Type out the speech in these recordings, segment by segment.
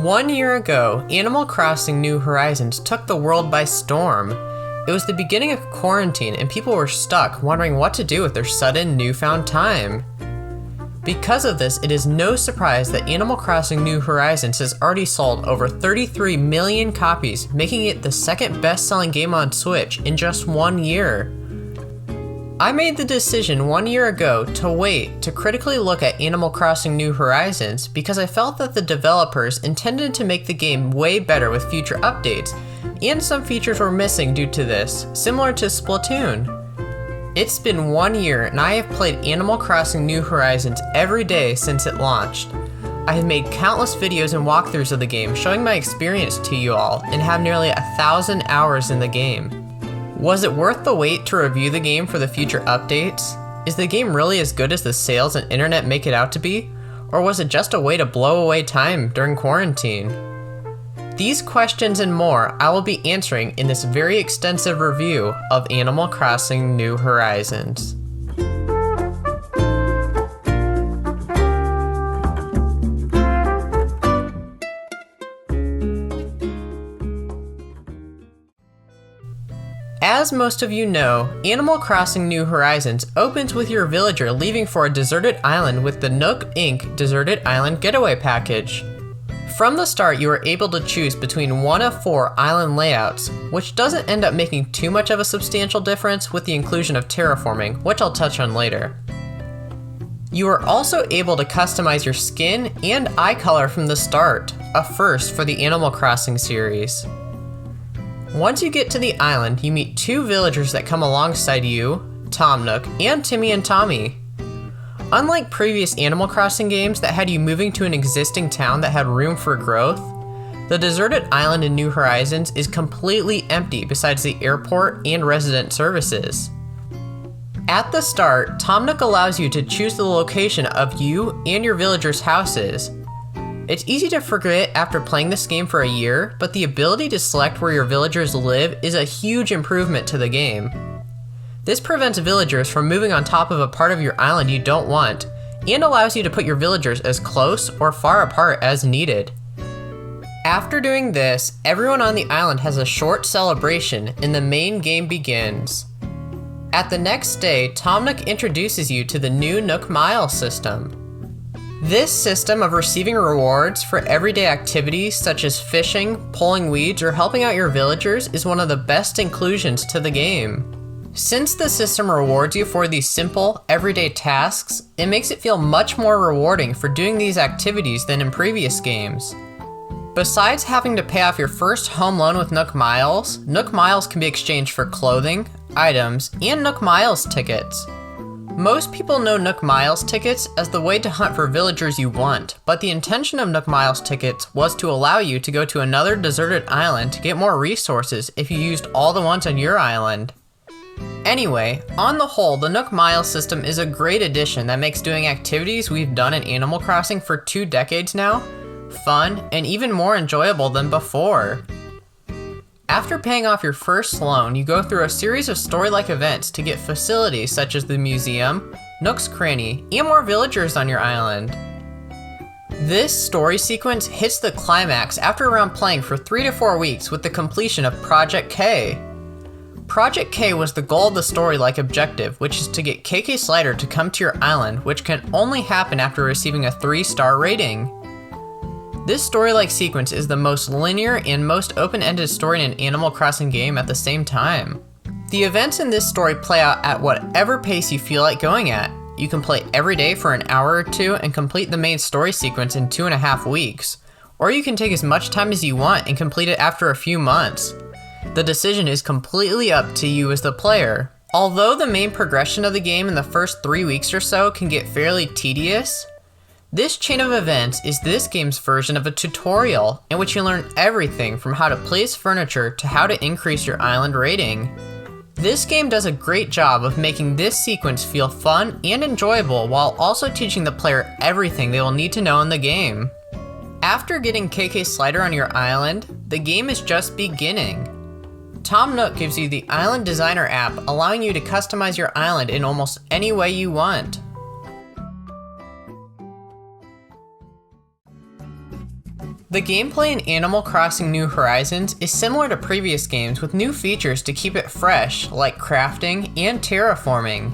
1 year ago, Animal Crossing New Horizons took the world by storm. It was the beginning of quarantine and people were stuck wondering what to do with their sudden newfound time. Because of this, it is no surprise that Animal Crossing New Horizons has already sold over 33 million copies, making it the second best-selling game on Switch in just 1 year. I made the decision 1 year ago to wait to critically look at Animal Crossing New Horizons because I felt that the developers intended to make the game way better with future updates, and some features were missing due to this, similar to Splatoon. It's been 1 year and I have played Animal Crossing New Horizons every day since it launched. I have made countless videos and walkthroughs of the game showing my experience to you all and have nearly 1,000 hours in the game. Was it worth the wait to review the game for the future updates? Is the game really as good as the sales and internet make it out to be? Or was it just a way to blow away time during quarantine? These questions and more I will be answering in this very extensive review of Animal Crossing New Horizons. As most of you know, Animal Crossing New Horizons opens with your villager leaving for a deserted island with the Nook Inc. Deserted Island Getaway Package. From the start, you are able to choose between one of 4 island layouts, which doesn't end up making too much of a substantial difference with the inclusion of terraforming, which I'll touch on later. You are also able to customize your skin and eye color from the start, a first for the Animal Crossing series. Once you get to the island, you meet 2 villagers that come alongside you, Tom Nook and Timmy and Tommy. Unlike previous Animal Crossing games that had you moving to an existing town that had room for growth, the deserted island in New Horizons is completely empty besides the airport and resident services. At the start, Tom Nook allows you to choose the location of you and your villagers' houses. It's easy to forget after playing this game for a year, but the ability to select where your villagers live is a huge improvement to the game. This prevents villagers from moving on top of a part of your island you don't want, and allows you to put your villagers as close or far apart as needed. After doing this, everyone on the island has a short celebration and the main game begins. At the next day, Tom Nook introduces you to the new Nook Miles system. This system of receiving rewards for everyday activities such as fishing, pulling weeds, or helping out your villagers is one of the best inclusions to the game. Since the system rewards you for these simple, everyday tasks, it makes it feel much more rewarding for doing these activities than in previous games. Besides having to pay off your first home loan with Nook Miles can be exchanged for clothing, items, and Nook Miles tickets. Most people know Nook Miles tickets as the way to hunt for villagers you want, but the intention of Nook Miles tickets was to allow you to go to another deserted island to get more resources if you used all the ones on your island. Anyway, on the whole, the Nook Miles system is a great addition that makes doing activities we've done in Animal Crossing for 2 decades now fun and even more enjoyable than before. After paying off your first loan, you go through a series of story-like events to get facilities such as the museum, Nook's Cranny, and more villagers on your island. This story sequence hits the climax after around playing for 3 to 4 weeks with the completion of Project K. Project K was the goal of the story-like objective, which is to get KK Slider to come to your island, which can only happen after receiving a 3-star rating. This story-like sequence is the most linear and most open-ended story in an Animal Crossing game at the same time. The events in this story play out at whatever pace you feel like going at. You can play every day for an hour or 2 and complete the main story sequence in 2.5 weeks, or you can take as much time as you want and complete it after a few months. The decision is completely up to you as the player. Although the main progression of the game in the first 3 weeks or so can get fairly tedious, this chain of events is this game's version of a tutorial in which you learn everything from how to place furniture to how to increase your island rating. This game does a great job of making this sequence feel fun and enjoyable while also teaching the player everything they will need to know in the game. After getting KK Slider on your island, the game is just beginning. Tom Nook gives you the Island Designer app, allowing you to customize your island in almost any way you want. The gameplay in Animal Crossing New Horizons is similar to previous games with new features to keep it fresh, like crafting and terraforming.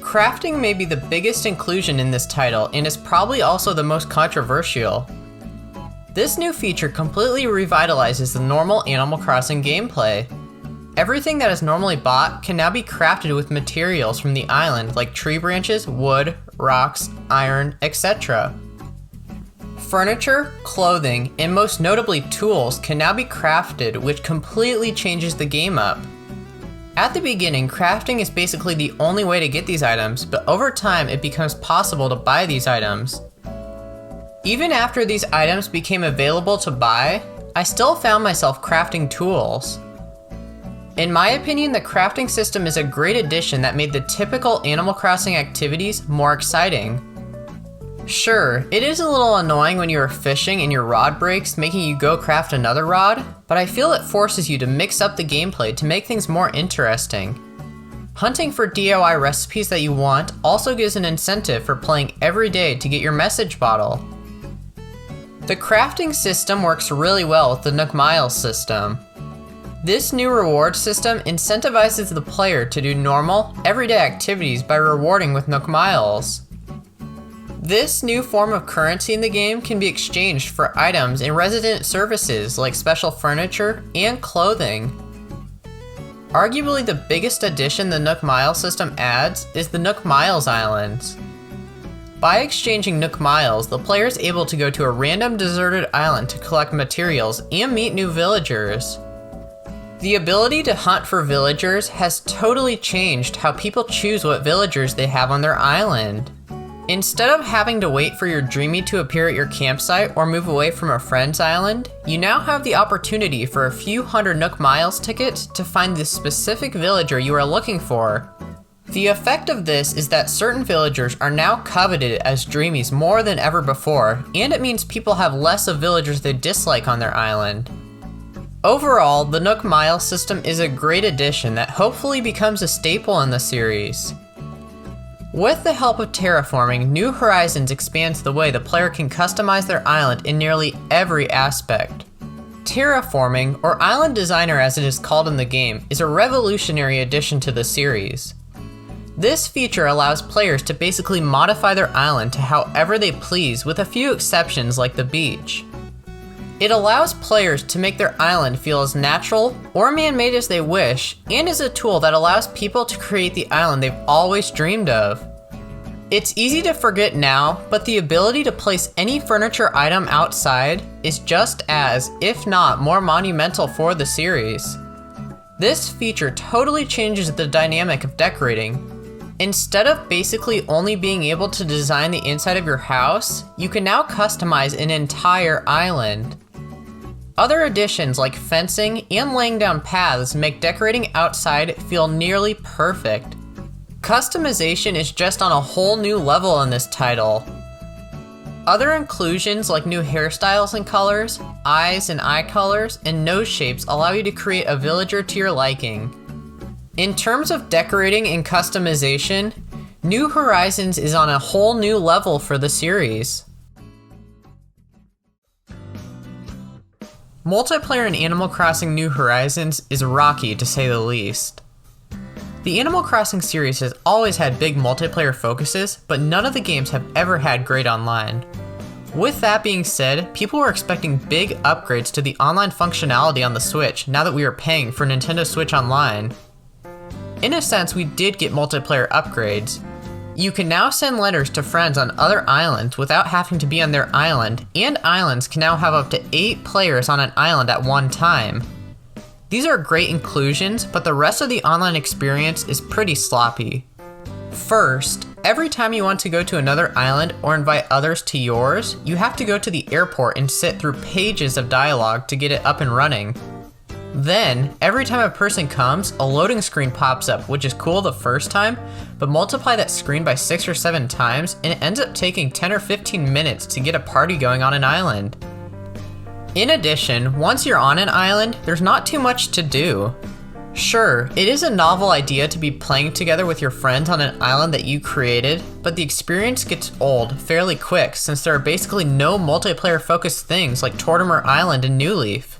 Crafting may be the biggest inclusion in this title and is probably also the most controversial. This new feature completely revitalizes the normal Animal Crossing gameplay. Everything that is normally bought can now be crafted with materials from the island like tree branches, wood, rocks, iron, etc. Furniture, clothing, and most notably tools can now be crafted, which completely changes the game up. At the beginning, crafting is basically the only way to get these items, but over time it becomes possible to buy these items. Even after these items became available to buy, I still found myself crafting tools. In my opinion, the crafting system is a great addition that made the typical Animal Crossing activities more exciting. Sure, it is a little annoying when you are fishing and your rod breaks, making you go craft another rod, but I feel it forces you to mix up the gameplay to make things more interesting. Hunting for DIY recipes that you want also gives an incentive for playing every day to get your message bottle. The crafting system works really well with the Nook Miles system. This new reward system incentivizes the player to do normal, everyday activities by rewarding with Nook Miles. This new form of currency in the game can be exchanged for items and resident services like special furniture and clothing. Arguably the biggest addition the Nook Miles system adds is the Nook Miles Islands. By exchanging Nook Miles, the player is able to go to a random deserted island to collect materials and meet new villagers. The ability to hunt for villagers has totally changed how people choose what villagers they have on their island. Instead of having to wait for your dreamy to appear at your campsite or move away from a friend's island, you now have the opportunity for a few hundred Nook Miles tickets to find the specific villager you are looking for. The effect of this is that certain villagers are now coveted as dreamies more than ever before, and it means people have less of villagers they dislike on their island. Overall, the Nook Miles system is a great addition that hopefully becomes a staple in the series. With the help of terraforming, New Horizons expands the way the player can customize their island in nearly every aspect. Terraforming, or Island Designer as it is called in the game, is a revolutionary addition to the series. This feature allows players to basically modify their island to however they please, with a few exceptions like the beach. It allows players to make their island feel as natural or man-made as they wish, and is a tool that allows people to create the island they've always dreamed of. It's easy to forget now, but the ability to place any furniture item outside is just as, if not more monumental for the series. This feature totally changes the dynamic of decorating. Instead of basically only being able to design the inside of your house, you can now customize an entire island. Other additions like fencing and laying down paths make decorating outside feel nearly perfect. Customization is just on a whole new level in this title. Other inclusions like new hairstyles and colors, eyes and eye colors, and nose shapes allow you to create a villager to your liking. In terms of decorating and customization, New Horizons is on a whole new level for the series. Multiplayer in Animal Crossing New Horizons is rocky to say the least. The Animal Crossing series has always had big multiplayer focuses, but none of the games have ever had great online. With that being said, people were expecting big upgrades to the online functionality on the Switch now that we are paying for Nintendo Switch Online. In a sense, we did get multiplayer upgrades. You can now send letters to friends on other islands without having to be on their island, and islands can now have up to 8 players on an island at one time. These are great inclusions, but the rest of the online experience is pretty sloppy. First, every time you want to go to another island or invite others to yours, you have to go to the airport and sit through pages of dialogue to get it up and running. Then, every time a person comes, a loading screen pops up, which is cool the first time, but multiply that screen by 6 or 7 times, and it ends up taking 10 or 15 minutes to get a party going on an island. In addition, once you're on an island, there's not too much to do. Sure, it is a novel idea to be playing together with your friends on an island that you created, but the experience gets old fairly quick since there are basically no multiplayer-focused things like Tortimer Island and New Leaf.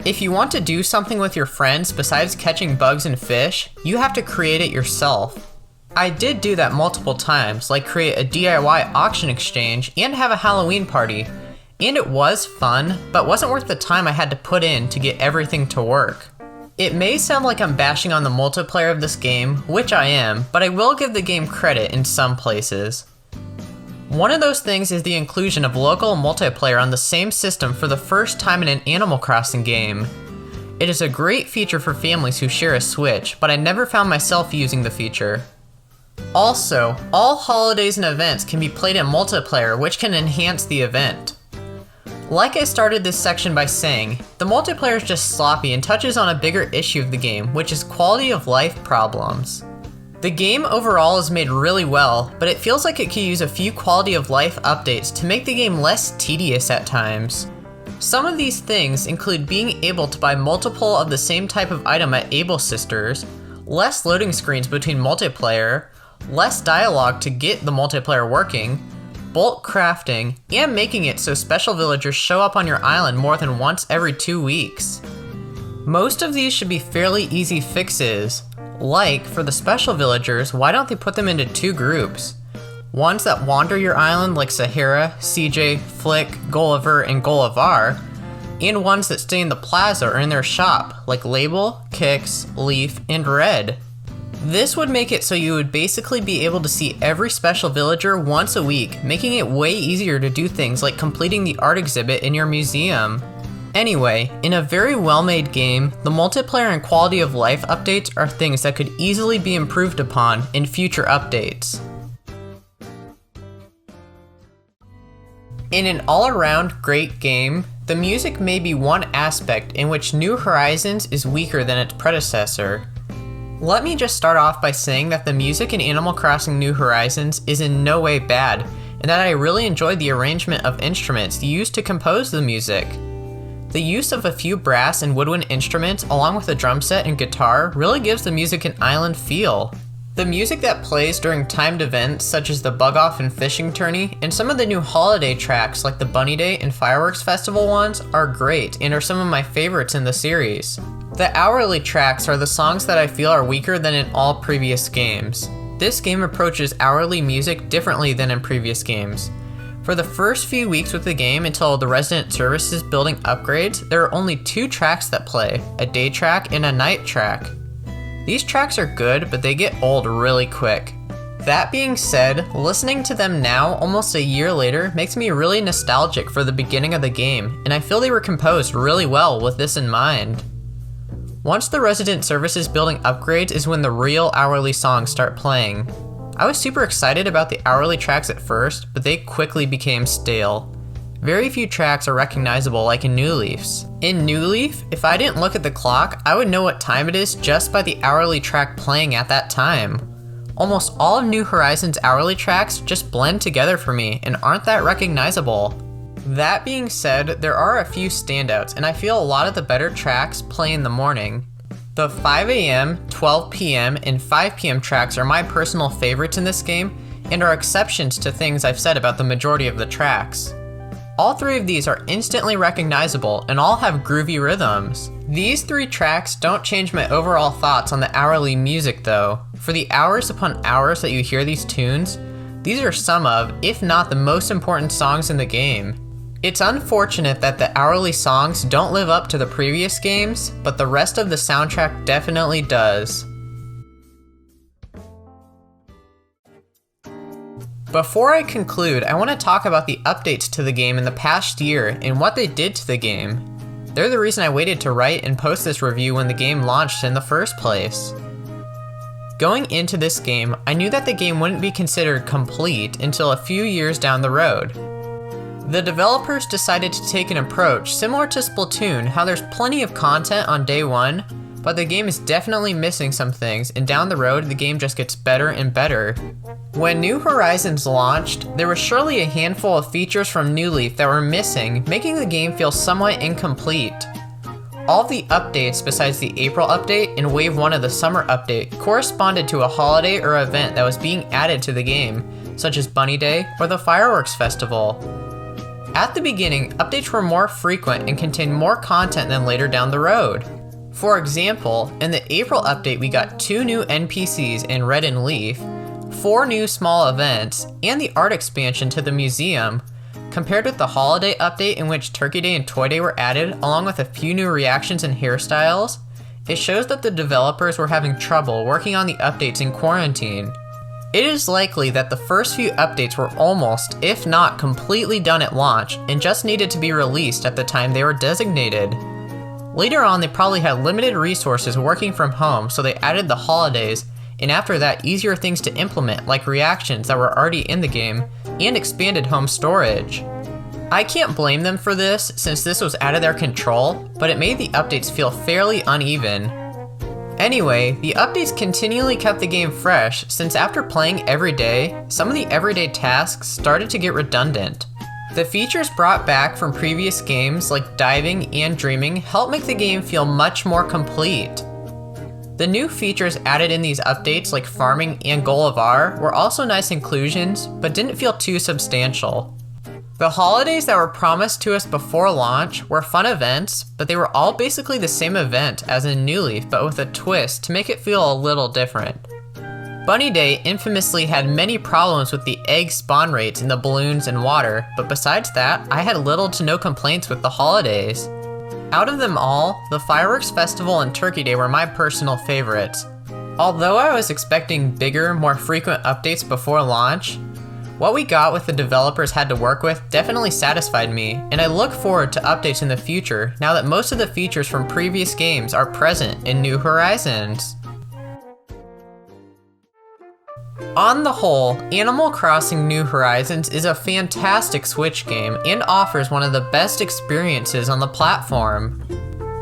If you want to do something with your friends besides catching bugs and fish, you have to create it yourself. I did do that multiple times, like create a DIY auction exchange and have a Halloween party, and it was fun, but wasn't worth the time I had to put in to get everything to work. It may sound like I'm bashing on the multiplayer of this game, which I am, but I will give the game credit in some places. One of those things is the inclusion of local multiplayer on the same system for the first time in an Animal Crossing game. It is a great feature for families who share a Switch, but I never found myself using the feature. Also, all holidays and events can be played in multiplayer, which can enhance the event. Like I started this section by saying, the multiplayer is just sloppy and touches on a bigger issue of the game, which is quality of life problems. The game overall is made really well, but it feels like it could use a few quality of life updates to make the game less tedious at times. Some of these things include being able to buy multiple of the same type of item at Able Sisters, less loading screens between multiplayer, less dialogue to get the multiplayer working, bulk crafting, and making it so special villagers show up on your island more than once every 2 weeks. Most of these should be fairly easy fixes. Like, for the special villagers, why don't they put them into 2 groups? Ones that wander your island like Sahara, CJ, Flick, Gulliver, and Gullivar, and ones that stay in the plaza or in their shop like Label, Kix, Leaf, and Red. This would make it so you would basically be able to see every special villager once a week, making it way easier to do things like completing the art exhibit in your museum. Anyway, in a very well-made game, the multiplayer and quality of life updates are things that could easily be improved upon in future updates. In an all-around great game, the music may be one aspect in which New Horizons is weaker than its predecessor. Let me just start off by saying that the music in Animal Crossing New Horizons is in no way bad, and that I really enjoyed the arrangement of instruments used to compose the music. The use of a few brass and woodwind instruments along with a drum set and guitar really gives the music an island feel. The music that plays during timed events such as the Bug Off and Fishing Tourney and some of the new holiday tracks like the Bunny Day and Fireworks Festival ones are great and are some of my favorites in the series. The hourly tracks are the songs that I feel are weaker than in all previous games. This game approaches hourly music differently than in previous games. For the first few weeks with the game until the resident services building upgrades, there are only 2 tracks that play, a day track and a night track. These tracks are good, but they get old really quick. That being said, listening to them now, almost a year later, makes me really nostalgic for the beginning of the game, and I feel they were composed really well with this in mind. Once the resident services building upgrades is when the real hourly songs start playing. I was super excited about the hourly tracks at first, but they quickly became stale. Very few tracks are recognizable like in New Leaf's. In New Leaf, if I didn't look at the clock, I would know what time it is just by the hourly track playing at that time. Almost all of New Horizons' hourly tracks just blend together for me and aren't that recognizable. That being said, there are a few standouts, and I feel a lot of the better tracks play in the morning. The 5 AM, 12 PM, and 5 PM tracks are my personal favorites in this game, and are exceptions to things I've said about the majority of the tracks. All 3 of these are instantly recognizable, and all have groovy rhythms. These 3 tracks don't change my overall thoughts on the hourly music though. For the hours upon hours that you hear these tunes, these are some of, if not the most important songs in the game. It's unfortunate that the hourly songs don't live up to the previous games, but the rest of the soundtrack definitely does. Before I conclude, I want to talk about the updates to the game in the past year and what they did to the game. They're the reason I waited to write and post this review when the game launched in the first place. Going into this game, I knew that the game wouldn't be considered complete until a few years down the road. The developers decided to take an approach similar to Splatoon, how there's plenty of content on day 1, but the game is definitely missing some things, and down the road the game just gets better and better. When New Horizons launched, there was surely a handful of features from New Leaf that were missing, making the game feel somewhat incomplete. All of the updates besides the April update and Wave 1 of the Summer update corresponded to a holiday or event that was being added to the game, such as Bunny Day or the Fireworks Festival. At the beginning, updates were more frequent and contained more content than later down the road. For example, in the April update we got 2 new NPCs in Red and Leaf, 4 new small events, and the art expansion to the museum. Compared with the holiday update in which Turkey Day and Toy Day were added, along with a few new reactions and hairstyles, it shows that the developers were having trouble working on the updates in quarantine. It is likely that the first few updates were almost, if not completely done at launch, and just needed to be released at the time they were designated. Later on, they probably had limited resources working from home, so they added the holidays, and after that, easier things to implement like reactions that were already in the game, and expanded home storage. I can't blame them for this, since this was out of their control, but it made the updates feel fairly uneven. Anyway, the updates continually kept the game fresh, since after playing every day, some of the everyday tasks started to get redundant. The features brought back from previous games like diving and dreaming help make the game feel much more complete. The new features added in these updates like farming and Gullivar were also nice inclusions, but didn't feel too substantial. The holidays that were promised to us before launch were fun events, but they were all basically the same event as in New Leaf, but with a twist to make it feel a little different. Bunny Day infamously had many problems with the egg spawn rates in the balloons and water, but besides that, I had little to no complaints with the holidays. Out of them all, the Fireworks Festival and Turkey Day were my personal favorites. Although I was expecting bigger, more frequent updates before launch, what we got with the developers had to work with definitely satisfied me, and I look forward to updates in the future now that most of the features from previous games are present in New Horizons. On the whole, Animal Crossing New Horizons is a fantastic Switch game and offers one of the best experiences on the platform.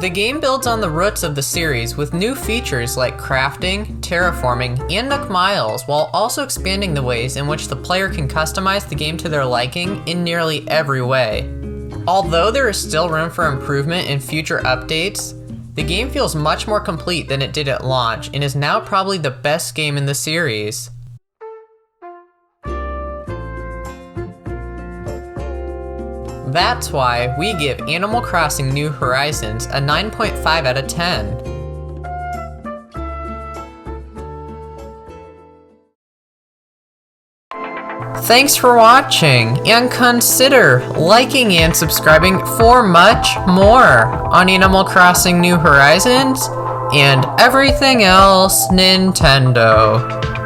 The game builds on the roots of the series with new features like crafting, terraforming, and Nook Miles, while also expanding the ways in which the player can customize the game to their liking in nearly every way. Although there is still room for improvement in future updates, the game feels much more complete than it did at launch and is now probably the best game in the series. That's why we give Animal Crossing New Horizons a 9.5 out of 10. Thanks for watching, and consider liking and subscribing for much more on Animal Crossing New Horizons and everything else Nintendo.